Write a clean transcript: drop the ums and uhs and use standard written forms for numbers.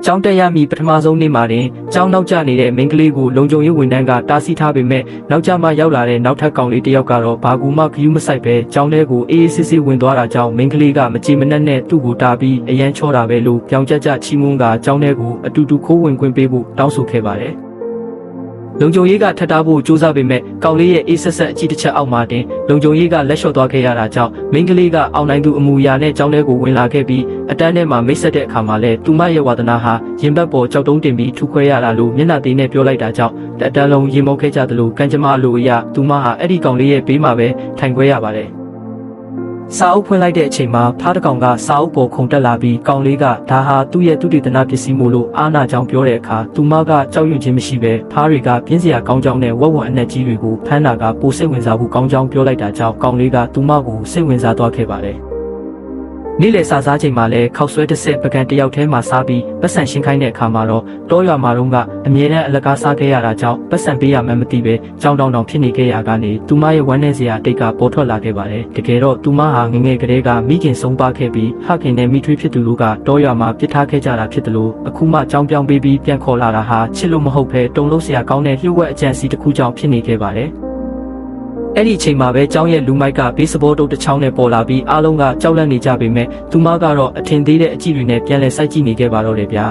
ကျောင်းတက်ရမည်ပထမဆုံးနေ့မှာတင်ကျောင်းနောက်ကျနေတဲ့မိန်းကလေးကိုလုံခြုံရေးဝန်ထမ်းကတားဆီးထားပေမဲ့နောက်ကျမှရောက်လာတဲ့နောက်ထပ်ကောင်လေးတစ်ယောက်ကတော့ဘာကူမှဂယုမစိုက်ပဲကျောင်းထဲကိုအေးအေးဆေးဆေးဝင်သွားတာကြောင့်မိန်းကလေးကမကြည်မနှက်နဲ့သူ့ကိုတားပြီးအရန်ချောတာပဲလို့ပြောင်ကြချီးမွမ်းကကျောင်းထဲကိုအတူတူခိုးဝင်ခွင့်ပေးဖို့တောင်းဆိုခဲ့ပါတယ်လုံခြုံရေးကထပ်တားဖို့စူးစမ်းပေမဲ့ကောင်လေးရဲ့အေးဆက်ဆက်အကြည့်တစ်ချက်အောက်မှာတင်လုံခြုံရေးကလက်လျှော့သွားခဲ့ရတာကြောင့်မိန်းကလေးကအောင်နိုင်သူအမူအရာနဲ့ကျောင်းထဲကိုဝင်လာခဲ့ပြီးအတန်းထဲမှာမိတ်ဆက်တဲ့အခါမှာလဲသူမရဲ့ဝါသနာဟာရင်ဘတ်ပေါ်ကြောက်တုံးတင်ပြီးထူခွဲရတာလို့မျက်နှာသေးနဲ့ပြောလိုက်တာကြောင့်အတန်းလုံးရင်မောခဲ့ကြသလိုကံကြမ္မာလိုအရာသူမဟာအဲ့ဒီကောင်လေးရဲ့ဘေးမှာပဲထိုင်ခွဲရပါတယ်စာအုပ်ဖွင့်လိုက်တဲ့အချိန်မှာဖားတကောင်ကစာအုပ်ပေါ်ခုန်တက်လာပြီးကောင်လေးကဒါဟာသူ့ရဲ့သူတည်တနာပစ္စည်းမို့လို့အားနာကြောင်ပြောတဲ့အခါသူမကကြောက်ရွံ့ခြင်းမရှိပဲဖားတွေကပြင်းစရာကောင်းကြောင်နဲ့ဝက်ဝံအနက်ကြီးတွေကိုဖမ်းတာကပိုစိတ်ဝင်စားဖို့ကောင်းကြောင်ပြောလိုက်တာကြောင့်ကောင်လေးကသူမကိုစိတ်ဝင်စားသွားခဲ့ပါတယ်နေ့လယ်စာစားချိန်မှာလဲခောက်ဆွဲတစ်ဆက်ပကံတယောက်ထဲမှာစားပြီးပတ်စံရှင်းခိုင်းတဲ့အခါမှာတော့တောရွာမှာတော့ကအမြဲတမ်းအလကားစားခဲ့ရတာကြောင့်ပတ်စံပေးရမှန်းမသိပဲကြောင်တောင်ဖြစ်နေခဲ့ရကနေသူမရဲ့ဝမ်းနည်းစရာတိတ်ကပေါ်ထွက်လာခဲ့ပါတယ်တကယ်တော့သူမဟာငငယ်ကလေးကမိခင်ဆုံးပါခဲ့ပြီးဟခင်နဲ့မိထွေးဖြစ်သူတို့ကတောရွာမှာပြစ်ထားခဲ့ကြတာဖြစ်တယ်လို့အခုမှကြောင်ပြောင်းပေးပြီးပြန်ခေါ်လာတာဟာချစ်လို့မဟုတ်ပဲတုံလို့စရာကောင်းတဲ့လျှို့ဝှက်အကြံစီတစ်ခုကြောင့်ဖြစ်နေခဲ့ပါတယ်အဲ့ဒီအချိန်မှာပဲကျောင်းရဲ့လူမိုက်ကဘေးစဘောတုတ်တစ်ချောင်းနဲ့ပေါ်လာပြီးအားလုံးကကြောက်လန့်နေကြပေမဲ့သူမကတော့အထင်သေးတဲ့အကြည့်တွေနဲ့ပြန်လဲစိုက်ကြည့်နေခဲ့ပါတော့တယ်ဗျာ